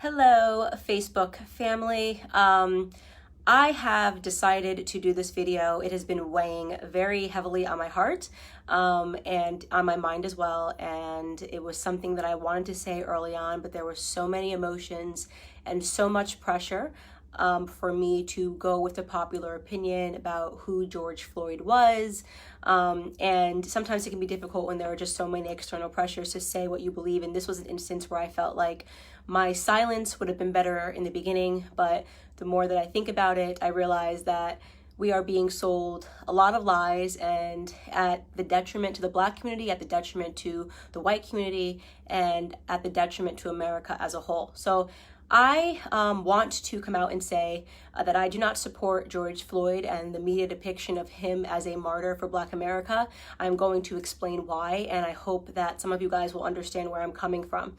Hello, Facebook family. I have decided to do this video. It has been weighing very heavily on my heart and on my mind as well. And it was something that I wanted to say early on, but there were so many emotions and so much pressure for me to go with the popular opinion about who George Floyd was. And sometimes it can be difficult when there are just so many external pressures to say what you believe. And this was an instance where I felt like my silence would have been better in the beginning, but the more that I think about it, I realize that we are being sold a lot of lies, and at the detriment to the Black community, at the detriment to the white community, and at the detriment to America as a whole. So I want to come out and say that I do not support George Floyd and the media depiction of him as a martyr for Black America. I'm going to explain why, and I hope that some of you guys will understand where I'm coming from.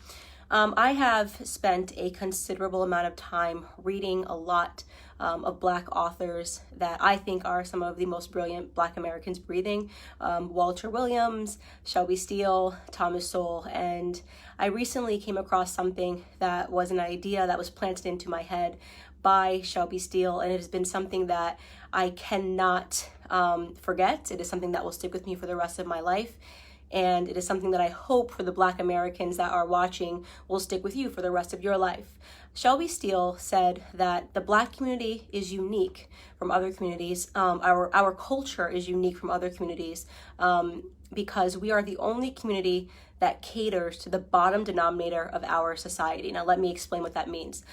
I have spent a considerable amount of time reading a lot of Black authors that I think are some of the most brilliant Black Americans breathing. Walter Williams, Shelby Steele, Thomas Sowell, and I recently came across something that was an idea that was planted into my head by Shelby Steele, and it has been something that I cannot forget. It is something that will stick with me for the rest of my life. And it is something that I hope for the Black Americans that are watching will stick with you for the rest of your life. Shelby Steele said that the Black community is unique from other communities. Our culture is unique from other communities because we are the only community that caters to the bottom denominator of our society. Now, let me explain what that means.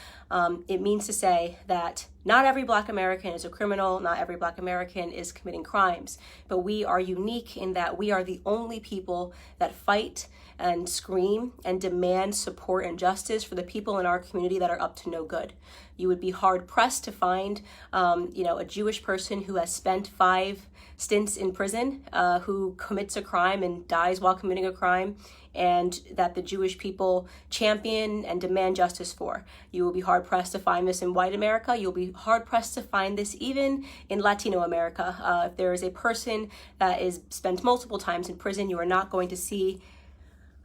It means to say that not every Black American is a criminal, not every Black American is committing crimes, but we are unique in that we are the only people that fight and scream and demand support and justice for the people in our community that are up to no good. You would be hard pressed to find, a Jewish person who has spent 5 stints in prison, who commits a crime and dies while committing a crime, and that the Jewish people champion and demand justice for. You will be hard pressed to find this in white America. You'll be hard pressed to find this even in Latino America. If there is a person that is spent multiple times in prison, you are not going to see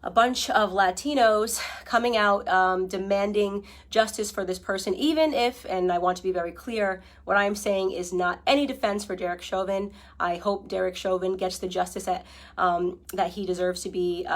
a bunch of Latinos coming out demanding justice for this person, even if, and I want to be very clear, what I'm saying is not any defense for Derek Chauvin. I hope Derek Chauvin gets the justice that he deserves to be,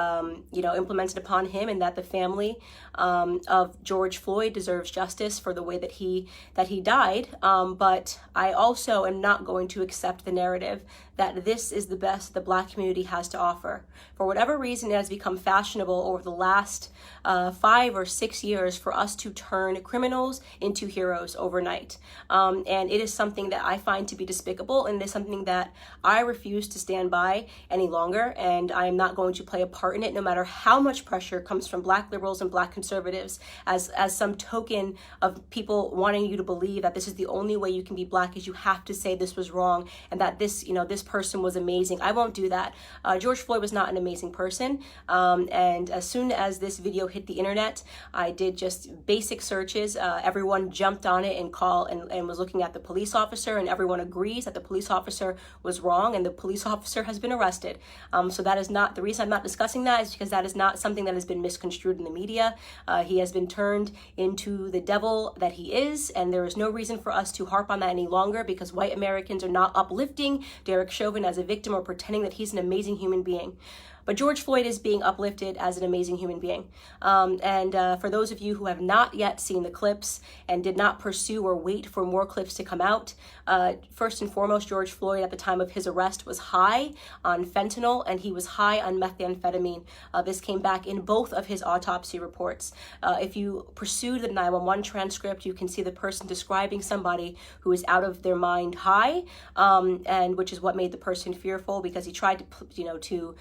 implemented upon him, and that the family of George Floyd deserves justice for the way that he died. But I also am not going to accept the narrative that this is the best the Black community has to offer. For whatever reason, it has become fashionable over the last 5 or 6 years for us to turn criminals into heroes overnight. And it is something that I find to be despicable, and it is something that I refuse to stand by any longer, and I am not going to play a part in it, no matter how much pressure comes from Black liberals and Black conservatives as some token of people wanting you to believe that this is the only way you can be Black, is you have to say this was wrong and that this person was amazing. I won't do that. George Floyd was not an amazing person. And as soon as this video hit the internet, I did just basic searches. Everyone jumped on it and was looking at the police officer, and everyone agrees that the police officer was wrong and the police officer has been arrested. So that is not the reason I'm not discussing that, is because that is not something that has been misconstrued in the media. He has been turned into the devil that he is, and there is no reason for us to harp on that any longer, because white Americans are not uplifting Derek Chauvin as a victim or pretending that he's an amazing human being. But George Floyd is being uplifted as an amazing human being. For those of you who have not yet seen the clips and did not pursue or wait for more clips to come out, first and foremost, George Floyd at the time of his arrest was high on fentanyl, and he was high on methamphetamine. This came back in both of his autopsy reports. If you pursue the 911 transcript, you can see the person describing somebody who is out of their mind high, and which is what made the person fearful, because he tried to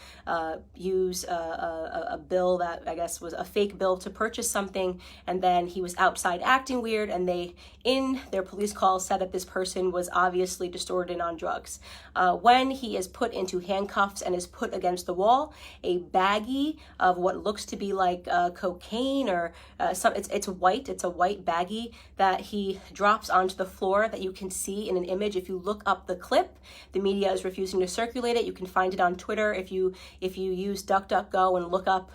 use a bill that I guess was a fake bill to purchase something, and then he was outside acting weird, and they, in their police call, said that this person was obviously distorted and on drugs. When he is put into handcuffs and is put against the wall, a baggie of what looks to be like cocaine or it's a white baggie that he drops onto the floor that you can see in an image. If you look up the clip, the media is refusing to circulate it. You can find it on Twitter if you you use DuckDuckGo and look up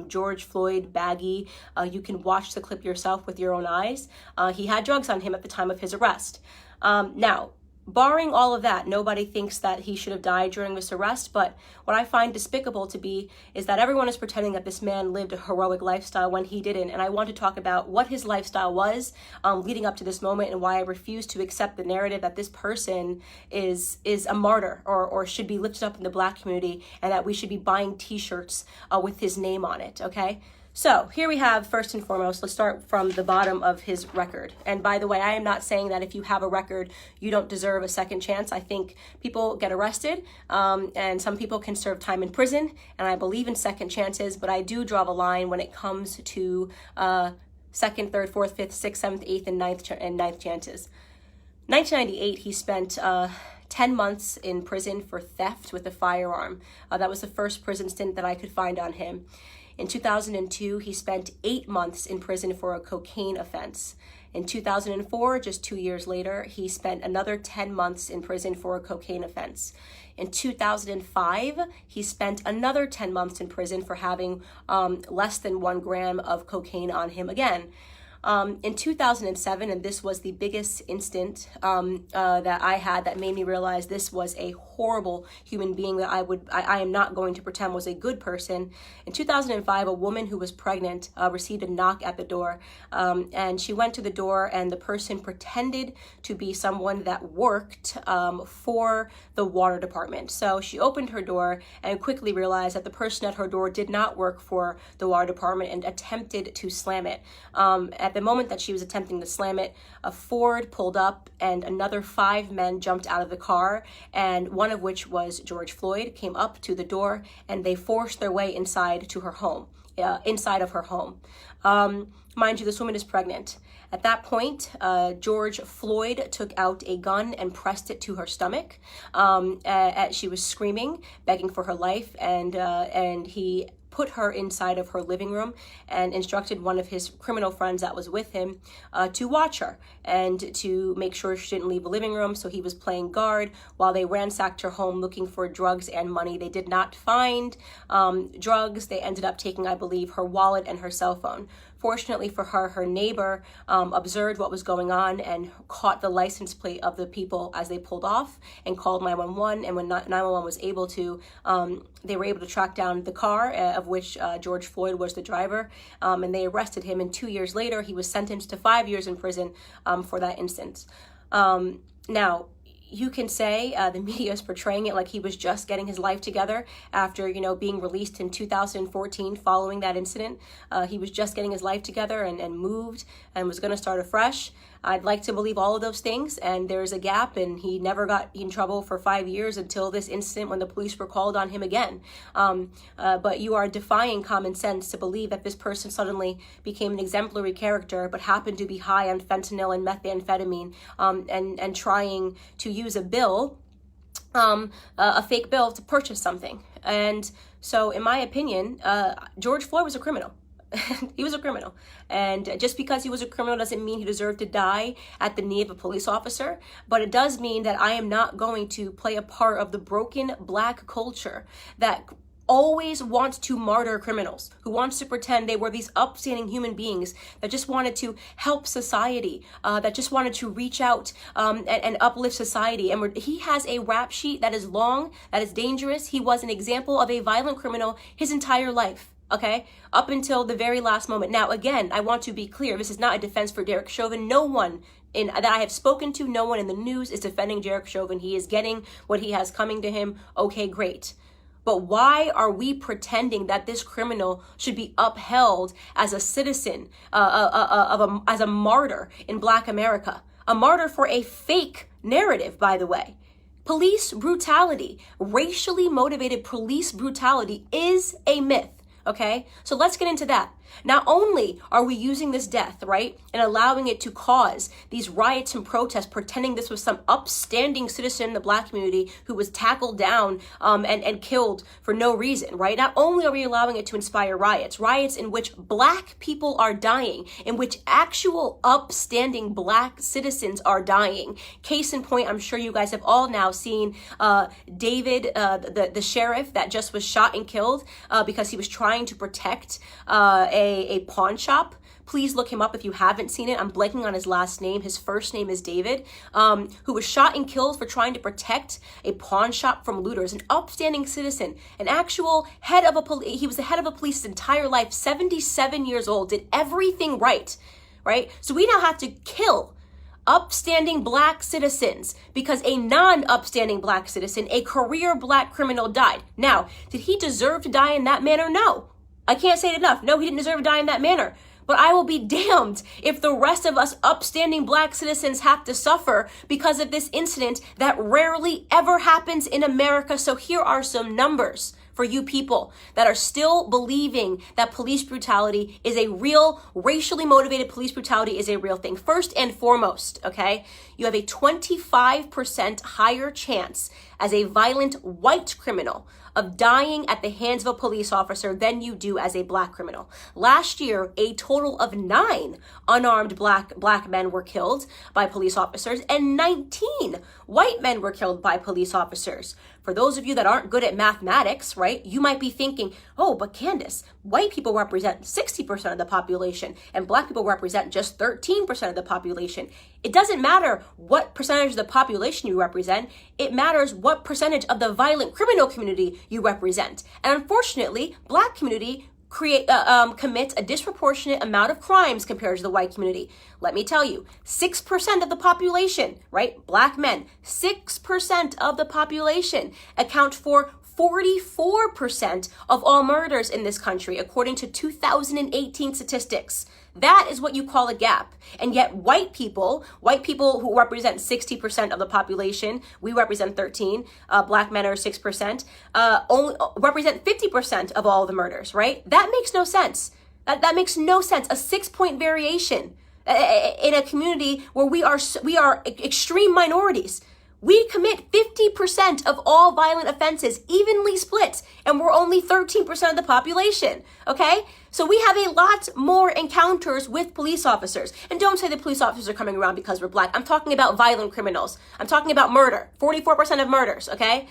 George Floyd baggie, you can watch the clip yourself with your own eyes. He had drugs on him at the time of his arrest. Now, barring all of that, nobody thinks that he should have died during this arrest, but what I find despicable to be is that everyone is pretending that this man lived a heroic lifestyle when he didn't, and I want to talk about what his lifestyle was leading up to this moment and why I refuse to accept the narrative that this person is a martyr or should be lifted up in the Black community and that we should be buying t-shirts with his name on it, okay? So here we have, first and foremost, let's start from the bottom of his record. And by the way, I am not saying that if you have a record, you don't deserve a second chance. I think people get arrested and some people can serve time in prison. And I believe in second chances, but I do draw the line when it comes to second, third, fourth, fifth, sixth, seventh, eighth, and ninth chances. 1998, he spent 10 months in prison for theft with a firearm. That was the first prison stint that I could find on him. In 2002, he spent 8 months in prison for a cocaine offense. In 2004, just 2 years later, he spent another 10 months in prison for a cocaine offense. In 2005, he spent another 10 months in prison for having less than 1 gram of cocaine on him again. In 2007, and this was the biggest instant that I had that made me realize this was a horrible human being that I am not going to pretend was a good person. In 2005, a woman who was pregnant received a knock at the door, and she went to the door, and the person pretended to be someone that worked for the water department. So she opened her door and quickly realized that the person at her door did not work for the water department and attempted to slam it. At the moment that she was attempting to slam it, a Ford pulled up and another 5 men jumped out of the car, and one of which was George Floyd, came up to the door and they forced their way inside to her home, inside of her home. Mind you, this woman is pregnant. At that point, George Floyd took out a gun and pressed it to her stomach. She was screaming, begging for her life, and he put her inside of her living room and instructed one of his criminal friends that was with him to watch her and to make sure she didn't leave the living room. So he was playing guard while they ransacked her home looking for drugs and money. They did not find drugs. They ended up taking, I believe, her wallet and her cell phone. Fortunately for her, her neighbor observed what was going on and caught the license plate of the people as they pulled off and called 911. And when 911 was able to, they were able to track down the car of which George Floyd was the driver, and they arrested him. And 2 years later, he was sentenced to 5 years in prison for that instance. Now, you can say the media is portraying it like he was just getting his life together after, being released in 2014 following that incident. He was just getting his life together and moved and was going to start afresh. I'd like to believe all of those things, and there's a gap, and he never got in trouble for 5 years until this incident when the police were called on him again. But you are defying common sense to believe that this person suddenly became an exemplary character but happened to be high on fentanyl and methamphetamine and trying to use a fake bill to purchase something. And so in my opinion, George Floyd was a criminal. He was a criminal. And just because he was a criminal doesn't mean he deserved to die at the knee of a police officer. But it does mean that I am not going to play a part of the broken Black culture that always wants to martyr criminals, who wants to pretend they were these upstanding human beings that just wanted to help society, that just wanted to reach out and uplift society. And he has a rap sheet that is long, that is dangerous. He was an example of a violent criminal his entire life. Okay, up until the very last moment. Now, again, I want to be clear. This is not a defense for Derek Chauvin. No one that I have spoken to, no one in the news is defending Derek Chauvin. He is getting what he has coming to him. Okay, great. But why are we pretending that this criminal should be upheld as a citizen, as a martyr in Black America? A martyr for a fake narrative, by the way. Police brutality, racially motivated police brutality is a myth. Okay, so let's get into that. Not only are we using this death, right, and allowing it to cause these riots and protests, pretending this was some upstanding citizen in the Black community who was tackled down and killed for no reason, right? Not only are we allowing it to inspire riots in which Black people are dying, in which actual upstanding Black citizens are dying. Case in point, I'm sure you guys have all now seen David, the sheriff that just was shot and killed because he was trying to protect a pawn shop. Please look him up if you haven't seen it. I'm blanking on his last name. His first name is David, who was shot and killed for trying to protect a pawn shop from looters, an upstanding citizen, an actual head of he was the head of a police his entire life, 77 years old, did everything right? So we now have to kill upstanding Black citizens because a non-upstanding Black citizen, a career Black criminal, died. Now, did he deserve to die in that manner? No. I can't say it enough. No, he didn't deserve to die in that manner. But I will be damned if the rest of us upstanding Black citizens have to suffer because of this incident that rarely ever happens in America. So here are some numbers for you people that are still believing that police brutality is a real, racially motivated police brutality is a real thing. First and foremost, okay, you have a 25% higher chance as a violent white criminal of dying at the hands of a police officer than you do as a Black criminal. Last year, a total of 9 unarmed black men were killed by police officers and 19 white men were killed by police officers. For those of you that aren't good at mathematics, right, you might be thinking, oh, but Candace, white people represent 60% of the population and Black people represent just 13% of the population. It doesn't matter what percentage of the population you represent. It matters what percentage of the violent criminal community you represent. And unfortunately, Black community commits a disproportionate amount of crimes compared to the white community. Let me tell you, 6% of the population, right, Black men, 6% of the population account for 44% of all murders in this country, according to 2018 statistics. That is what you call a gap. And yet white people who represent 60% of the population, we represent 13, Black men are 6%, only represent 50% of all the murders, right? That makes no sense. That makes no sense. A 6-point variation in a community where we are extreme minorities. We commit 50% of all violent offenses, evenly split, and we're only 13% of the population, okay? So we have a lot more encounters with police officers. And don't say the police officers are coming around because we're Black. I'm talking about violent criminals. I'm talking about murder, 44% of murders, okay?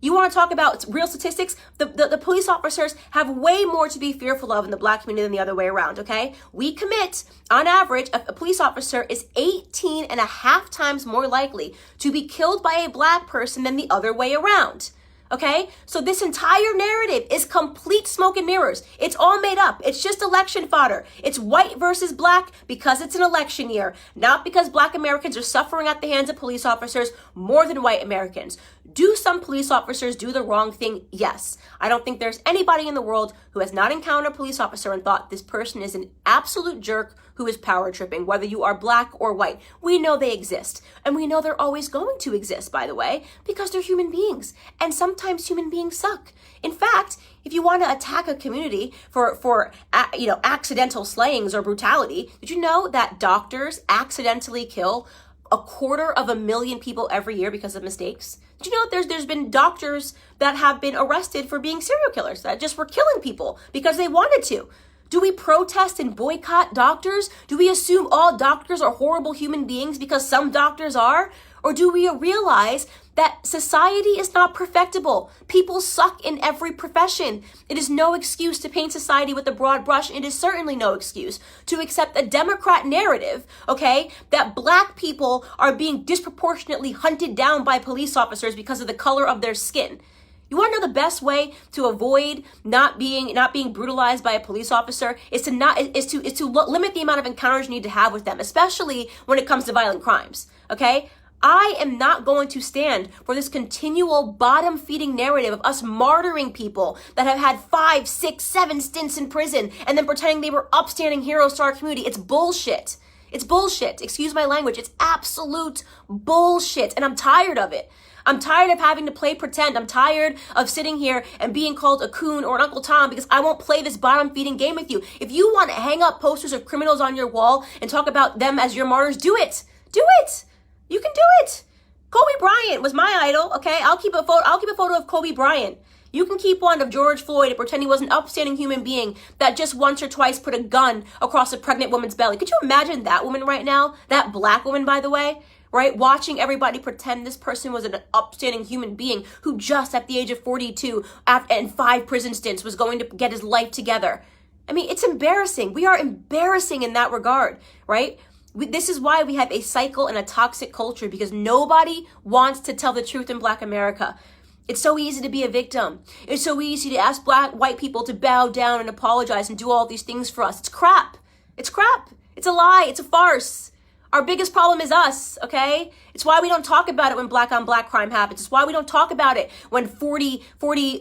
You want to talk about real statistics? The police officers have way more to be fearful of in the Black community than the other way around, okay? We commit, on average, a police officer is 18 and a half times more likely to be killed by a Black person than the other way around. Okay, so this entire narrative is complete smoke and mirrors. It's all made up. It's just election fodder. It's white versus Black because it's an election year, not because Black Americans are suffering at the hands of police officers more than white Americans. Do some police officers do the wrong thing? Yes. I don't think there's anybody in the world who has not encountered a police officer and thought this person is an absolute jerk who is power tripping, whether you are Black or white. We know they exist. And we know they're always going to exist, by the way, because they're human beings. And sometimes human beings suck. In fact, if you want to attack a community for accidental slayings or brutality, did you know that doctors accidentally kill 250,000 people every year because of mistakes? Did you know that there's been doctors that have been arrested for being serial killers that just were killing people because they wanted to? Do we protest and boycott doctors? Do we assume all doctors are horrible human beings because some doctors are? Or do we realize that society is not perfectible? People suck in every profession. It is no excuse to paint society with a broad brush. It is certainly no excuse to accept a Democrat narrative, okay, that Black people are being disproportionately hunted down by police officers because of the color of their skin. You want to know the best way to avoid not being brutalized by a police officer is to limit the amount of encounters you need to have with them, especially when it comes to violent crimes. Okay? I am not going to stand for this continual bottom-feeding narrative of us martyring people that have had 5, 6, 7 stints in prison and then pretending they were upstanding heroes to our community. It's bullshit. It's bullshit. Excuse my language. It's absolute bullshit. And I'm tired of it. I'm tired of having to play pretend. I'm tired of sitting here and being called a coon or an Uncle Tom because I won't play this bottom feeding game with you. If you want to hang up posters of criminals on your wall and talk about them as your martyrs, do it. Do it. You can do it. Kobe Bryant was my idol, okay? I'll keep a photo of Kobe Bryant. You can keep one of George Floyp and pretend he was an upstanding human being that just once or twice put a gun across a pregnant woman's belly. Could you imagine that woman right now? That black woman, by the way, right? Watching everybody pretend this person was an upstanding human being who just at the age of 42 and 5 prison stints was going to get his life together. I mean, it's embarrassing. We are embarrassing in that regard, right? This is why we have a cycle and a toxic culture, because nobody wants to tell the truth in Black America. It's so easy to be a victim. It's so easy to ask white people to bow down and apologize and do all these things for us. It's crap. It's crap. It's a lie. It's a farce. Our biggest problem is us, okay? It's why we don't talk about it when black on black crime happens. It's why we don't talk about it when 40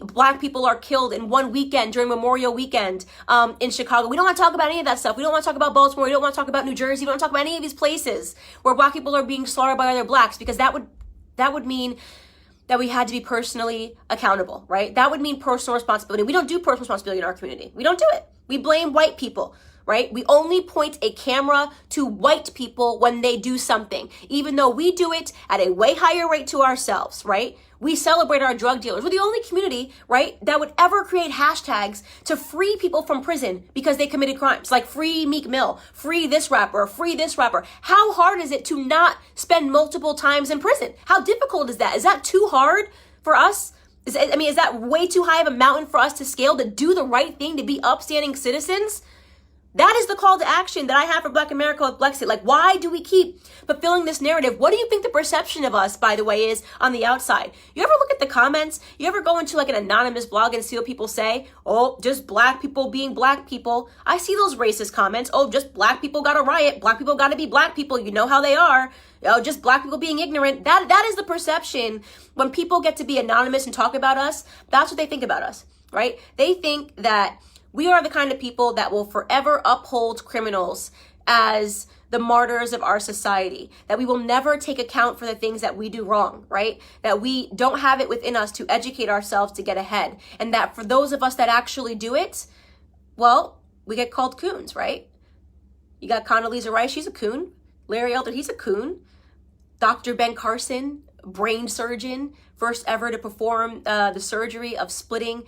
black people are killed in one weekend during Memorial Weekend in Chicago. We don't want to talk about any of that stuff. We don't want to talk about Baltimore. We don't want to talk about New Jersey. We don't talk about any of these places where black people are being slaughtered by other blacks, because that would mean that we had to be personally accountable, right? That would mean personal responsibility. We don't do personal responsibility in our community. We don't do it. We blame white people, right? We only point a camera to white people when they do something, even though we do it at a way higher rate to ourselves, right? We celebrate our drug dealers. We're the only community, right, that would ever create hashtags to free people from prison because they committed crimes, like free Meek Mill, free this rapper, free this rapper. How hard is it to not spend multiple times in prison? How difficult is that? Is that too hard for us? Is that way too high of a mountain for us to scale, to do the right thing, to be upstanding citizens? That is the call to action that I have for Black America with Blexit. Like, why do we keep fulfilling this narrative? What do you think the perception of us, by the way, is on the outside? You ever look at the comments? You ever go into like an anonymous blog and see what people say? Oh, just black people being black people. I see those racist comments. Oh, just black people got to riot. Black people got to be black people. You know how they are. Oh, just black people being ignorant. That is the perception. When people get to be anonymous and talk about us, that's what they think about us, right? They think that we are the kind of people that will forever uphold criminals as the martyrs of our society, that we will never take account for the things that we do wrong, right? That we don't have it within us to educate ourselves to get ahead. And that for those of us that actually do it, well, we get called coons, right? You got Condoleezza Rice, she's a coon. Larry Elder, he's a coon. Dr. Ben Carson, brain surgeon, first ever to perform the surgery of splitting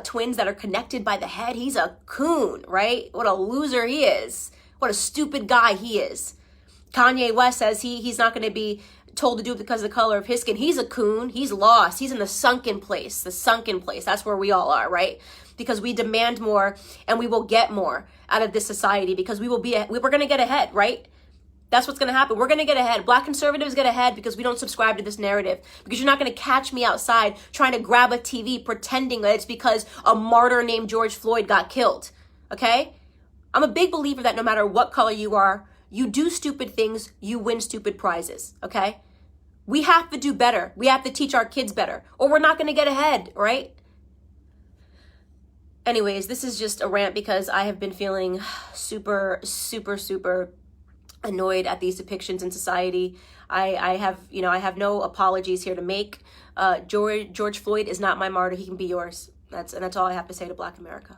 twins that are connected by the head. He's a coon, right? What a loser he is. What a stupid guy he is. Kanye West says he's not going to be told to do it because of the color of his skin. He's a coon. He's lost. He's in the sunken place. The sunken place. That's where we all are, right? Because we demand more and we will get more out of this society, because we're going to get ahead, right? That's what's going to happen. We're going to get ahead. Black conservatives get ahead because we don't subscribe to this narrative. Because you're not going to catch me outside trying to grab a TV pretending that it's because a martyr named George Floyp got killed. Okay? I'm a big believer that no matter what color you are, you do stupid things, you win stupid prizes. Okay? We have to do better. We have to teach our kids better, or we're not going to get ahead, right? Anyways, this is just a rant because I have been feeling super annoyed at these depictions in society. I have no apologies here to make. George Floyd is not my martyr. He can be yours. That's all I have to say to Black America.